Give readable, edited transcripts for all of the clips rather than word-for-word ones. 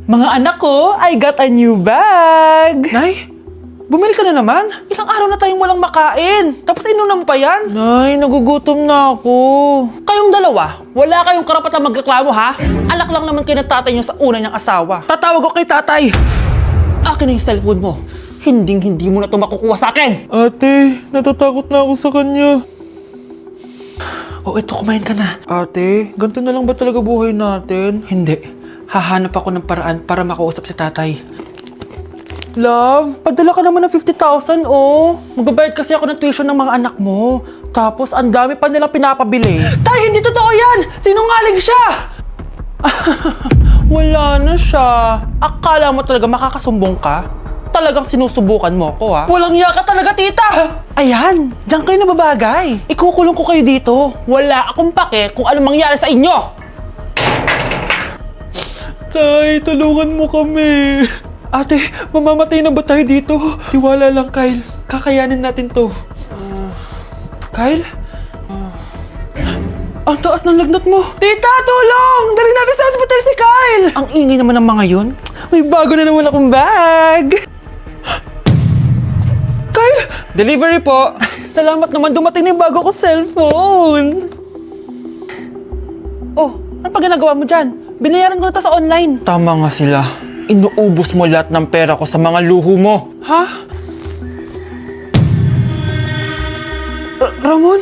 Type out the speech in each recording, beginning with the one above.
Mga anak ko, I got a new bag! Nay, bumili ka na naman? Ilang araw na tayong walang makain. Tapos inunan mo pa yan? Nay, nagugutom na ako. Kayong dalawa, wala kayong karapatan magreklamo ha? Alak lang naman kayo ng tatay niyo sa una niyang asawa. Tatawag ko kay tatay. Akin na yung cellphone mo. Hindi mo na ito makukuha sa akin. Ate, natatakot na ako sa kanya. O eto, kumain ka na. Ate, ganito na lang ba talaga buhay natin? Hindi. Hahanap ako ng paraan para makausap si tatay. Love, padala ka naman ng 50,000 oh. Magbabayad kasi ako ng tuition ng mga anak mo. Tapos ang dami pa nilang pinapabili. Tay, hindi totoo yan! Sinungaling siya! Wala na siya. Akala mo talaga makakasumbong ka? Talagang sinusubukan mo ko ha? Walang iya ka talaga, tita! Ayan, diyan kayo nababagay. Ikukulong ko kayo dito. Wala akong pake kung anong mangyari sa inyo. Tay, tulungan mo kami. Ate, mamamatay na ba tayo dito? Tiwala lang, Kyle. Kakayanin natin to. Kyle? Ang taas ng lagnat mo! Tita, tulong! Dali natin sa hospital si Kyle! Ang ingay naman ng mga yun. May bago na naman akong bag! Kyle! Delivery po! Salamat naman, dumating na yung bago ko cellphone! Oh, ano pa ginagawa mo dyan? Binayaran ko na to sa online. Tama nga sila. Inuubos mo lahat ng pera ko sa mga luho mo. Ha? Ramon?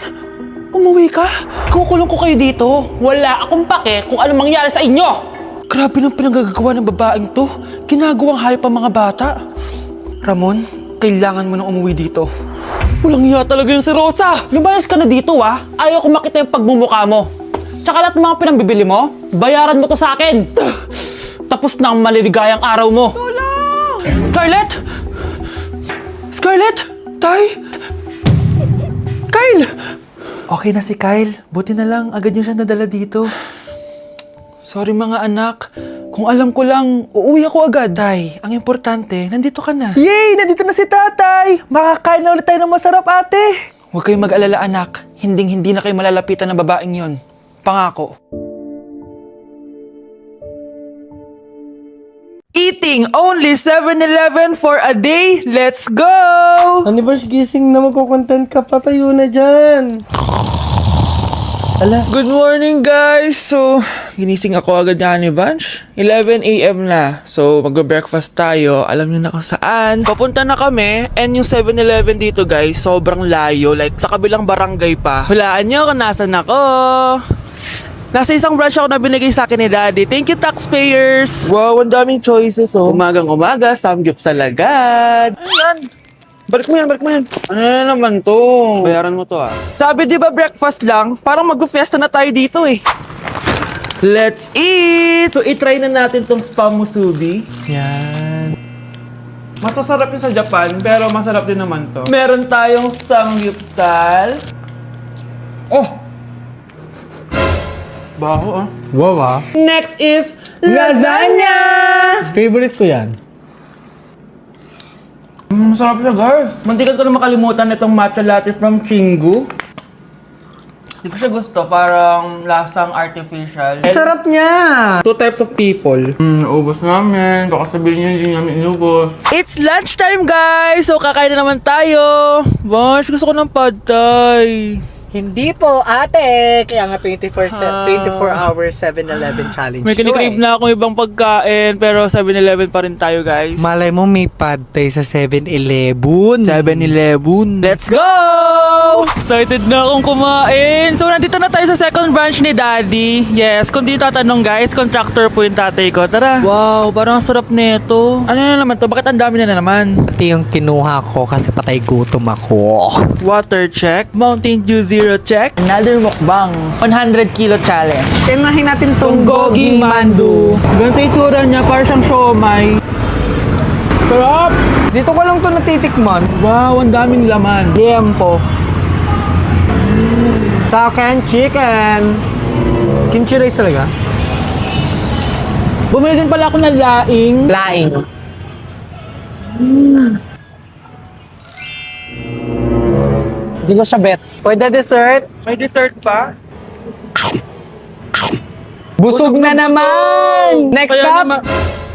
Umuwi ka? Kukulong ko kayo dito. Wala akong pake kung anong mangyari sa inyo. Grabe ng pinagagawa ng babaeng to. Ginagawang hayop ang mga bata. Ramon, kailangan mo nang umuwi dito. Walang iya talaga yung si Rosa. Lumayas ka na dito ha. Ayaw ko makita yung pagmumukha mo. Tsaka lahat ng mga pinambibili mo, bayaran mo to sa akin. Tapos na ang maliligayang araw mo. Tulong! Scarlett! Scarlett! Tay! Kyle! Okay na si Kyle. Buti na lang, agad niya siya nadala dito. Sorry mga anak. Kung alam ko lang, uuwi ako agad. Tay, ang importante, nandito ka na. Yay! Nandito na si tatay! Makakain na ulit tayo ng masarap, ate! Huwag kayong mag-alala, anak. Hindi na kayo malalapitan ng babaeng yon. Pangako. Eating only 7-Eleven for a day. Let's go! Ano ba gising na magkukontent ka? Patayo na dyan. Ala. Good morning, guys! So, ginising ako agad ni Bunch. 11 a.m. na. So, magbe-breakfast tayo. Alam niyo na kung saan. Papunta na kami. And yung 7-Eleven dito, guys, sobrang layo. Like, sa kabilang barangay pa. Hulaan niyo kung nasan ako. Nasa isang branch ako na binigay sa akin ni Daddy. Thank you, taxpayers! Wow, ang daming choices oh. Umagang-umaga, samgyup sa lagad. Ano yan? Balik mo yan. Ano na naman to? Bayaran mo to ah. Sabi di ba breakfast lang? Parang mag-fiesta na tayo dito eh. Let's eat! So, itry na natin tong spam musubi. Yan. Mas masarap yung sa Japan, pero masarap din naman to. Meron tayong samgyupsal. Oh! Baho ah. Wow ah. Next is lasagna! Favorite ko yan. Masarap siya, guys. Mantikan ko na makalimutan itong matcha latte from Chingu. Di ko siya gusto, parang lasang artificial. Sarap niya! Two types of people. Ubus namin. Baka sabihin niyo hindi namin inubos. It's lunchtime, guys! So, kakain na naman tayo. Bosh, gusto ko ng pad thai. Hindi po, ate! Kaya nga 24 hours 7-Eleven challenge. May kinikrave na akong ibang pagkain, pero 7-Eleven pa rin tayo, guys. Malay mo may pad thai sa 7-Eleven. 7-Eleven. Let's go! Excited na akong kumain. So, nandito na tayo sa second branch ni Daddy. Yes, kung di tatanong guys, contractor po yung tatay ko. Tara. Wow, parang ang sarap nito. Ano na naman to? Bakit ang dami na naman? Ito yung kinuha ko kasi patay gutom ako. Water check. Mountain Dew Zero check. Another mukbang. 100 kilo challenge. Tinahin natin tong Gogi Mandu. Ganito yung tsura niya, parang siyang siomay. Sarap! Dito ko lang to natitikman. Wow, ang daming laman. Liempo. Sa akin, chicken. Kimchi rice talaga? Bumili din pala ako ng laing. Laing. Hindi ko siya bet. Pwede dessert? May dessert pa? Busog na naman! Next Kaya up! naman,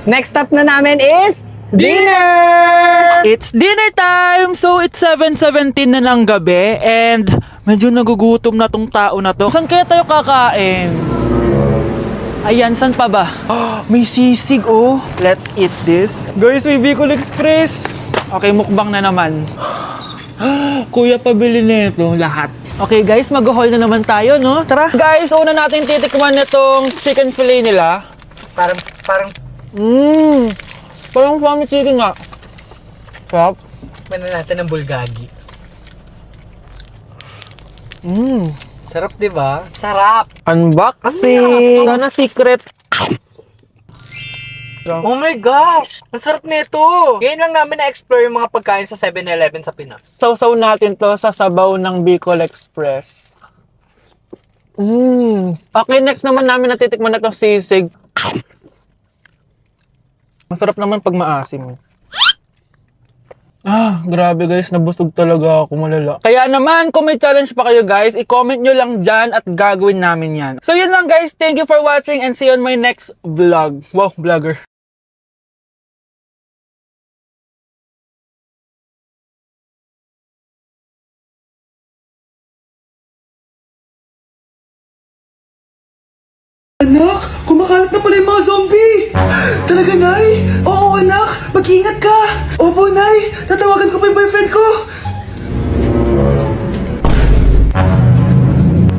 Next stop na namin is Dinner! It's dinner time! So, it's 7:17 na ng gabi and medyo nagugutom na tong tao na to. Saan kaya tayo kakain? Ayan, saan pa ba? May sisig, oh. Let's eat this. Guys, may Bicol Express. Okay, mukbang na naman. Kuya, pabili nito lahat. Okay guys, mag-haul na naman tayo, no? Tara. Guys, una natin titikman nitong chicken fillet nila. parang Parang family chicken nga. Sarap. Tikman na natin ng bulgagi. Sarap, di ba? Sarap! Unboxing! Sana secret. Oh my gosh! Ang sarap nito! Ngayon lang namin na-explore yung mga pagkain sa 7-Eleven sa Pinas. Sausaw natin to sa sabaw ng Bicol Express. Okay, next naman namin natitikman na itong sisig. Masarap naman pag maasim. Grabe guys, nabusog talaga ako, malala. Kaya naman, kung may challenge pa kayo guys, i-comment nyo lang dyan at gagawin namin yan. So yun lang guys, thank you for watching and see you on my next vlog. Wow, vlogger. Anak, kumakalat na pala yung mga zombie! Talaga, Nay? Oo, anak! Mag-ingat ka! Opo, Nay! Tatawagan ko pa yung boyfriend ko!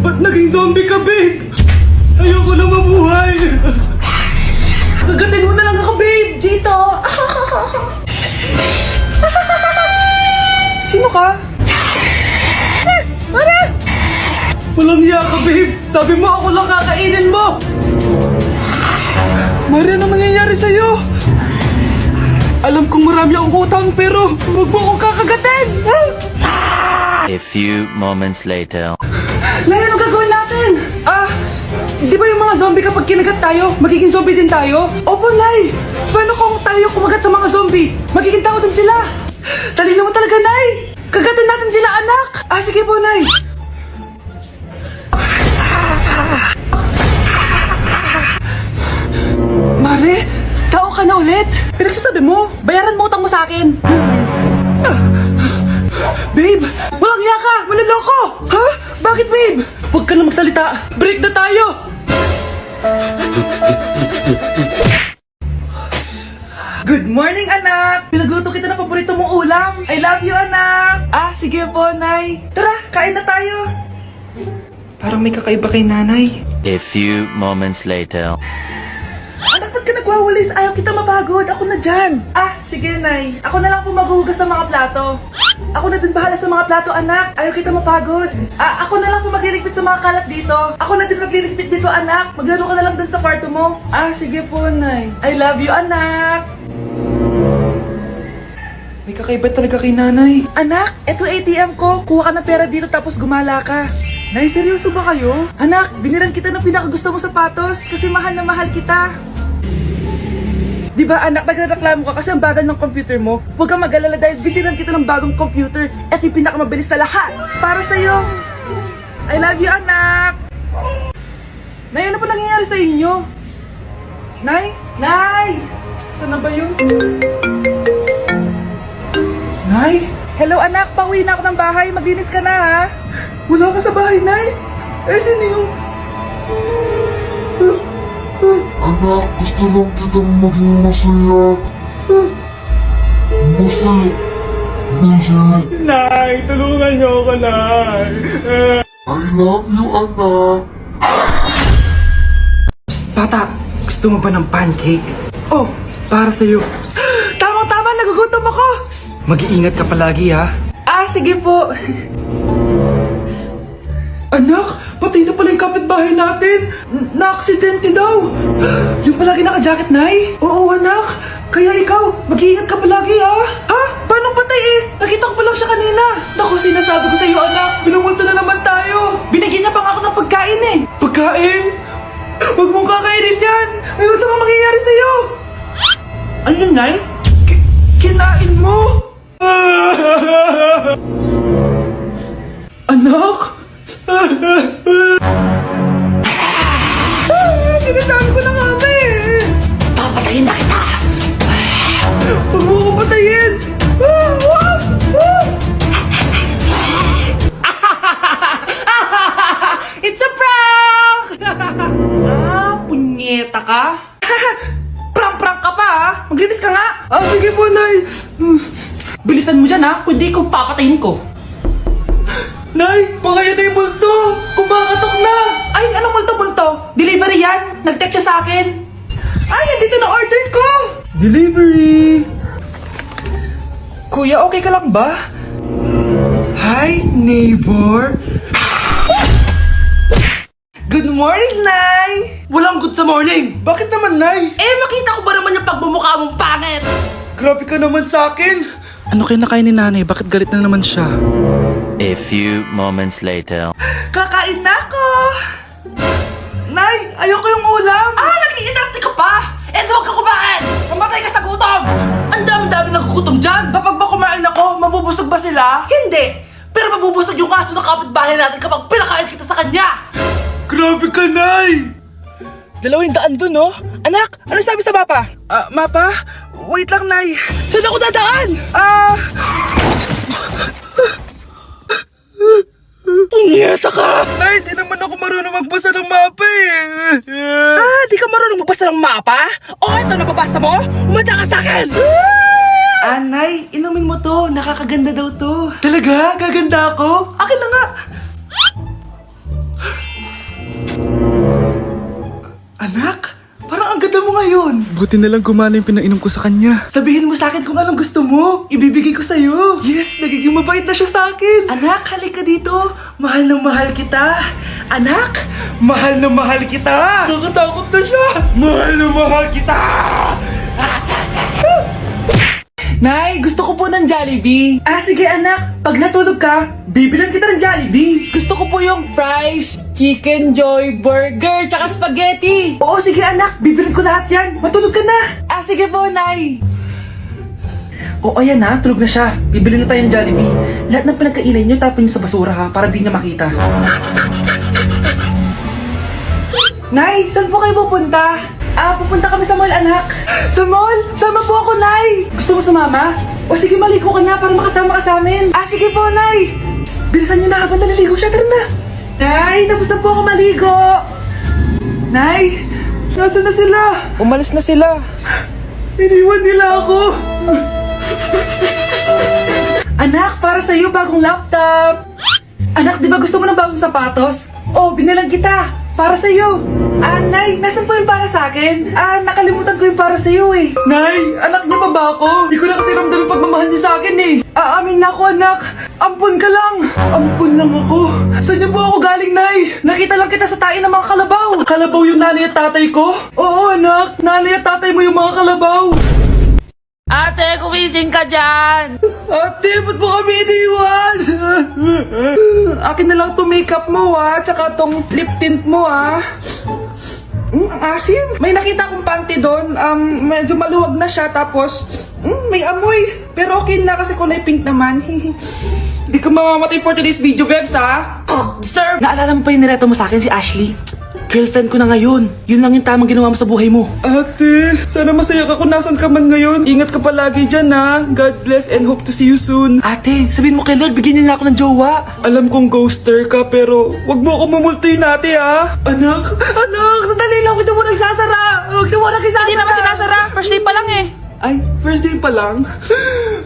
Ba't naging zombie ka, babe? Ayoko na mabuhay! Kagatin mo na lang ako, babe! Dito! Sino ka? Walang hiya ka, babe! Sabi mo ako lang kakainin mo! Maria, ano mangyayari sa'yo? Alam kong marami akong utang pero huwag mo akong kakagatin! A few moments later. Nay, ano gagawin natin? Di ba yung mga zombie kapag kinagat tayo, magiging zombie din tayo? Opo, Nay! Paano kung tayo kumagat sa mga zombie? Magiging tao din sila! Talino mo talaga, Nay! Kagatin natin sila, anak! Sige po, Nay! Mare, tao ka na ulit? Pinagsasabi mo, bayaran mo utang mo sa akin. Babe, walang hiya ka! Maloloko! Ha? Bakit, babe? Huwag ka na magsalita. Break na tayo! Good morning, anak! Pinagluto kita ng paborito mong ulam. I love you, anak! Sige po, Nay. Tara, kain na tayo. Parang may kakaiba kay nanay. A few moments later. Anak, ba't ka nagwawalis? Ayaw kita mapagod. Ako na dyan. Sige, Nay. Ako na lang po maghuhugas sa mga plato. Ako na din bahala sa mga plato, anak. Ayaw kita mapagod. Ako na lang po magliligpit sa mga kalat dito. Ako na din magliligpit dito, anak. Maglaro ka na lang dun sa kwarto mo. Sige po, Nay. I love you, anak. May kakaiba talaga kay nanay. Anak, eto ATM ko. Kuha ka ng pera dito tapos gumala ka. Nay, seryoso ba kayo? Anak, binilan kita ng pinakagusto mo sapatos kasi mahal na mahal kita. Di ba, anak, nagreklamo ka kasi ang bagal ng computer mo? Huwag kang mag-alala dahil binilan kita ng bagong computer at yung pinakamabilis sa lahat. Para sa'yo. I love you, anak. Nay, ano pa nangyayari sa inyo? Nay? Nay! Saan na ba yun? Nay? Hello, anak. Pauwi na ako ng bahay. Maglinis ka na, ha? Wala ka sa bahay, Nay? Sino yung... Anak, gusto lang kitang maging masaya. Masaya. Nay, tulungan niyo ako, Nay. I love you, anak. Bata, gusto mo ba ng pancake? Oh, para sa'yo. Tama-tama, nagugutom ako. Mag-iingat ka palagi, ha? Sige po. Anak, patay na pala yung kapitbahay natin. Na-aksidente daw. Yung palagi naka-jacket, Nay? Oo, anak. Kaya ikaw, mag-iingat ka palagi, ha? Paano patay eh? Nakita ko pa lang siya kanina. Naku, sinasabi ko sa iyo, anak. Binumulto na naman tayo. Binigyan niya pa nga ako ng pagkain eh. Pagkain? Huwag mong kakainin yan. May masama mangyayari sa'yo. Ano yun, Nay? Kinain mo? Anak? Sinasabi ko na nga ba eh. Papatayin na kita. Maglinis ka nga! Sige po, Nay! Bilisan mo dyan, ha? Kundi kung papatayin ko. Nay, pakaya na yung multo! Kumakatok na! Ay, anong multo-multo? Delivery yan! Nag-text siya sa akin! Ay, andito na order ko! Delivery! Kuya, okay ka lang ba? Hi, neighbor! Good morning, Nay! Walang good sa morning! Bakit naman, Nay? Makita ko ba naman yung pagmumukha mong pangit? Grabe ka naman sa akin! Ano kinakain ni Nanay? Bakit galit na naman siya? A few moments later. Kakain na ako! Nay, ayoko yung ulam! Nag-iinarte ka pa! Huwag ka kumain! Mamatay ka sa gutom! Ang dami-dami nagugutom dyan! Kapag ba kumain ako, mabubusog ba sila? Hindi! Pero mabubusog yung aso ng kapitbahay natin kapag pinakain kita sa kanya! Grabe ka, Nay! 200 dun, no? Anak, ano sabi sa mapa? Mapa? Wait lang, Nay. Saan ako dadaan? Punyeta ka! Nay, di naman ako marunong magbasa ng mapa eh. Di ka marunong magbasa ng mapa? Ito, nababasa mo? Umanda ka sa akin! Nay, inumin mo to. Nakakaganda daw to. Talaga? Gaganda ako? Akin na nga. Anak, parang ang ganda mo ngayon. Buti na lang gumana yung pinainom ko sa kanya. Sabihin mo sa akin kung anong gusto mo. Ibibigay ko sa'yo. Yes, nagiging mabait na siya sa akin. Anak, halika dito. Mahal na mahal kita. Anak, mahal na mahal kita. Nakakatakot na siya. Mahal na mahal kita. Nay, gusto ko po ng Jollibee. Sige anak, pag natulog ka, bibilan kita ng Jollibee. Gusto ko po yung fries, chicken joy, burger, tsaka spaghetti. Oo, sige anak, bibilan ko lahat yan. Matulog ka na. Sige po, Nay. Oo, ayan na, tulog na siya. Bibilin na tayo ng Jollibee. Lahat ng pinagkainan niyo, tapon niyo sa basura ha, para di niya makita. Nay, saan po kayo pupunta? Pupunta kami sa mall, anak. Sa mall? Sama po ako, Nay. Gusto mo sumama? O sige, maligo ka na para makasama ka sa amin. Sige po, Nay. Psst, bilisan niyo na habang naliligo siya. Tara na. Nay, tapos na po ako maligo. Nay, nasaan na sila? Umalis na sila. Iniwan nila ako. Anak, para sa'yo bagong laptop. Anak, di ba gusto mo ng bagong sapatos? Binalang kita. Para sa'yo. Nay, nasan po yung para sa akin? Nakalimutan ko yung para sa'yo eh. Nay, anak niya pa ba ako? Di ko na kasi ramdam yung pagmamahal niya sa akin eh. Amin na ako, anak. Ampun ka lang. Ampun lang ako. Saan niyo po ako galing, Nay? Nakita lang kita sa tae ng mga kalabaw. Kalabaw yung nanay at tatay ko? Oo, anak. Nanay at tatay mo yung mga kalabaw. Ate, kumising ka dyan! Ate, ba't mo kami iniwan? Akin na lang to makeup mo tsaka tong lip tint mo ang asim. May nakita akong panty doon, medyo maluwag na siya tapos may amoy. Pero okay na kasi kulay pink naman. Hindi ka mamamatay for today's video, Bebs Sir! Naalala mo pa yung nireto mo sa akin si Ashley? Girlfriend ko na ngayon. Yun lang yung tamang ginawa mo sa buhay mo. Ate, sana masaya ka kung nasan ka man ngayon. Ingat ka palagi dyan God bless and hope to see you soon. Ate, sabihin mo kay Lord, bigyan niya na ako ng jowa. Alam kong ghoster ka pero wag mo ako mamultuin ate Anak, sandali lang. Huwag na mo nagsasara. Huwag na mo nagsasara. Hindi naman sinasara. First day pa lang eh. Ay, first day pa lang?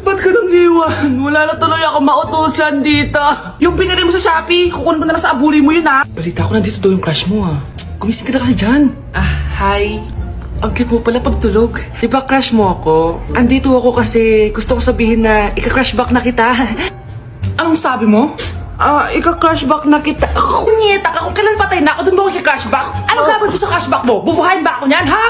Ba't ka nang iwan? Wala na tuloy ako mautusan dito. Yung pinili mo sa Shopee, kukunin ko na lang sa abuli mo yun Balita ko nandito daw yung crush mo Gumising ka na kasi dyan. Hi. Ang cute mo pala pagtulog. Diba crush mo ako? Andito ako kasi gusto ko sabihin na ika-crush back na kita. Anong sabi mo? Ika-crush back na kita. Kunyeta ka, kung kailan patay na ako, dun ba ako ika-crush back? Anong gagawin ko sa crush back mo? Bubuhayin ba ako niyan, ha?